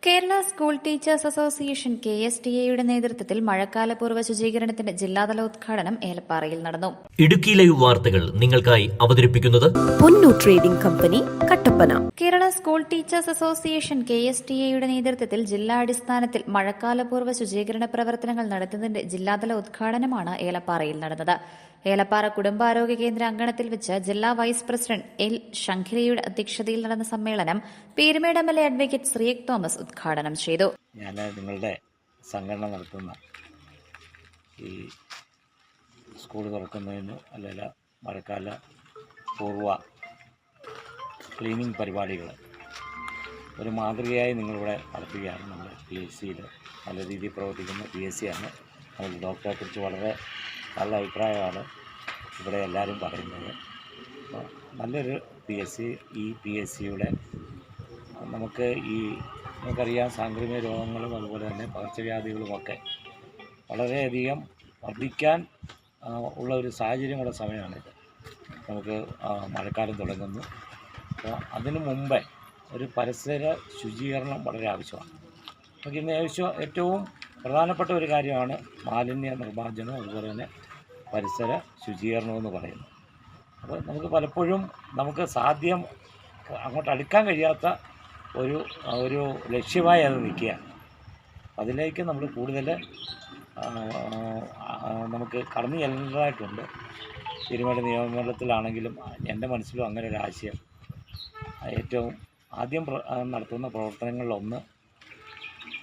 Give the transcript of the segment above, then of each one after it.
Kerala school teachers association KSTA നേതൃത്വത്തിൽ മഴക്കാലപൂർവ്വ ശുചീകരണത്തിന്റെ ജില്ലാതല ഉദ്ഘാടനം ഏലപ്പാറയിൽ നടന്നു. ഇടുക്കി ലൈവ് വാർത്തകൾ നിങ്ങൾക്കായി അവതരിപ്പിക്കുന്നത് പൊന്നു trading company, Kattappana. Kerala school teachers association KSTA നേതൃത്വത്തിൽ ജില്ലാടിസ്ഥാനത്തിൽ മഴക്കാലപൂർവ്വ ശുചീകരണ പ്രവർത്തനങ്ങൾ നടത്തുന്നതിന്റെ ജില്ലാതല ഉദ്ഘാടനമാണ് ഏലപ്പാറയിൽ നടന്നത്. ഏലപ്പാറ കുടുംബാരോഗ്യ കേന്ദ്ര അങ്കണത്തിൽ വെച്ച് ജില്ലാ വൈസ് പ്രസിഡന്റ് L. ശംഖിരയുടെ അധ്യക്ഷതയിൽ നടന്ന സമ്മേളനം പീരുമേട് MLA അഡ്വക്കേറ്റ് ശ്രീയക് തോമസ് ഉദ്ഘാടനം ചെയ്തു. ഞാൻ നിങ്ങളുടെ സംഘടന നടത്തുന്ന ഈ സ്കൂൾ തുറക്കുന്നതിന് അല്ലെങ്കിൽ മഴക്കാല പൂർവ്വ ക്ലീനിങ് പരിപാടികൾ ഒരു മാതൃകയായി നിങ്ങളിവിടെ നടത്തുകയാണ്. നമ്മൾ PSCയിൽ നല്ല രീതിയിൽ പ്രവർത്തിക്കുന്ന PSC ആണ്. നമ്മൾ ഡോക്ടറെക്കുറിച്ച് വളരെ നല്ല അഭിപ്രായമാണ് ഇവിടെ എല്ലാവരും പറയുന്നത്. അപ്പോൾ നല്ലൊരു PSCയുടെ നമുക്ക് നമുക്കറിയാം സാംക്രമിക രോഗങ്ങളും അതുപോലെ തന്നെ പകർച്ചവ്യാധികളുമൊക്കെ വളരെയധികം വർദ്ധിക്കാൻ ഉള്ള ഒരു സാഹചര്യമുള്ള സമയമാണിത്. നമുക്ക് മഴക്കാലം തുടങ്ങുന്നു. അപ്പോൾ അതിനു മുമ്പേ ഒരു പരിസര ശുചീകരണം വളരെ ആവശ്യമാണ്. നമുക്ക് ഇന്ന് ഏറ്റവും പ്രധാനപ്പെട്ട ഒരു കാര്യമാണ് മാലിന്യ നിർമ്മാർജ്ജനം, അതുപോലെ തന്നെ പരിസര ശുചീകരണമെന്ന് പറയുന്നത്. അപ്പോൾ നമുക്ക് പലപ്പോഴും സാധ്യം അങ്ങോട്ട് അടുക്കാൻ കഴിയാത്ത ഒരു ലക്ഷ്യമായി അത് നിൽക്കുകയാണ്. അതിലേക്ക് നമ്മൾ കൂടുതൽ നമുക്ക് കടന്നു ചെല്ലേണ്ടതായിട്ടുണ്ട്. പീരുമേട് നിയമമണ്ഡലത്തിലാണെങ്കിലും എൻ്റെ മനസ്സിലും അങ്ങനെ ഒരു ആശയം. ഏറ്റവും ആദ്യം നടത്തുന്ന പ്രവർത്തനങ്ങളിലൊന്ന്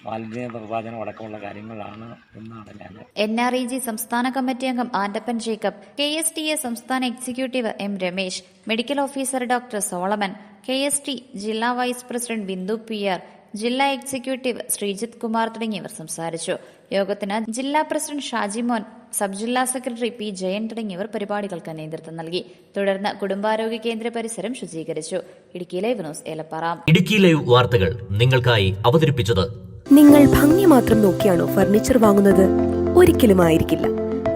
മാലിന്യ നിർമ്മാർജ്ജനം അടക്കമുള്ള കാര്യങ്ങളാണ് എന്നാണ് ഞാൻ. NREG സംസ്ഥാന കമ്മിറ്റി അംഗം ആൻഡപ്പൻ ജേക്കബ്, KSTA സംസ്ഥാന executive M. Ramesh, medical officer doctor Solomon, KST ജില്ലാ വൈസ് പ്രസിഡന്റ് ബിന്ദു PR, ജില്ലാ എക്സിക്യൂട്ടീവ് ശ്രീജിത്ത് കുമാർ തുടങ്ങിയവർ സംസാരിച്ചു. യോഗത്തിന് ജില്ലാ പ്രസിഡന്റ് ഷാജിമോൻ, സബ് ജില്ലാ സെക്രട്ടറി P. ജയൻ തുടങ്ങിയവർ പരിപാടികൾക്ക് നേതൃത്വം നൽകി. തുടർന്ന് കുടുംബാരോഗ്യ കേന്ദ്ര പരിസരം ശുചീകരിച്ചു. Idukki live news Elappara. Idukki live വാർത്തകൾ നിങ്ങൾക്കായി അവതരിപ്പിച്ചത്. നിങ്ങൾ ഭംഗി മാത്രം നോക്കിയാണോ ഫർണിച്ചർ വാങ്ങുന്നത്? ഒരിക്കലും ആയിരിക്കില്ല.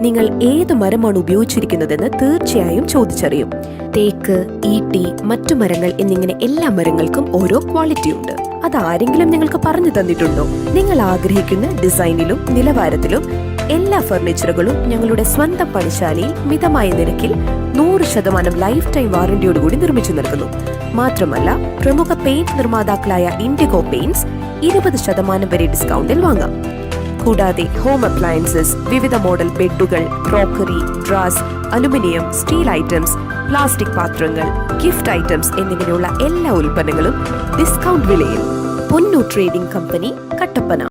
നിങ്ങൾ ഏത് മരമാണ് ഉപയോഗിച്ചിരിക്കുന്നതെന്ന് തീർച്ചയായും ചോദിച്ചറിയും. തേക്ക്, ഈട്ടി, മറ്റു മരങ്ങൾ എന്നിങ്ങനെ എല്ലാ മരങ്ങൾക്കും ഓരോ ക്വാളിറ്റി ഉണ്ട്. അതാരെങ്കിലും നിങ്ങൾക്ക് പറഞ്ഞു തന്നിട്ടുണ്ടോ? നിങ്ങൾ ആഗ്രഹിക്കുന്ന ഡിസൈനിലും നിലവാരത്തിലും എല്ലാ ഫർണിച്ചറുകളും ഞങ്ങളുടെ സ്വന്തം പണിശാലയിൽ മിതമായ നിരക്കിൽ 100% ലൈഫ് ടൈം വാറന്റിയോടുകൂടി നിർമ്മിച്ചു നൽകുന്നു. മാത്രമല്ല, പ്രമുഖ പെയിന്റ് നിർമ്മാതാക്കളായ ഇൻഡിഗോ പെയിന്റ്സ് 20% വരെ ഡിസ്കൗണ്ടിൽ വാങ്ങാം. കൂടാതെ ഹോം അപ്ലയൻസസ്, വിവിധ മോഡൽ ബെഡുകൾ, ക്രോക്കറി, ഡ്രാസ്, അലുമിനിയം, സ്റ്റീൽ ഐറ്റംസ്, പ്ലാസ്റ്റിക് പാത്രങ്ങൾ, ഗിഫ്റ്റ് ഐറ്റംസ് എന്നിങ്ങനെയുള്ള എല്ലാ ഉൽപ്പന്നങ്ങളും ഡിസ്കൗണ്ട് വിലയിൽ. പൊന്നു ട്രേഡിംഗ് കമ്പനി, കട്ടപ്പന.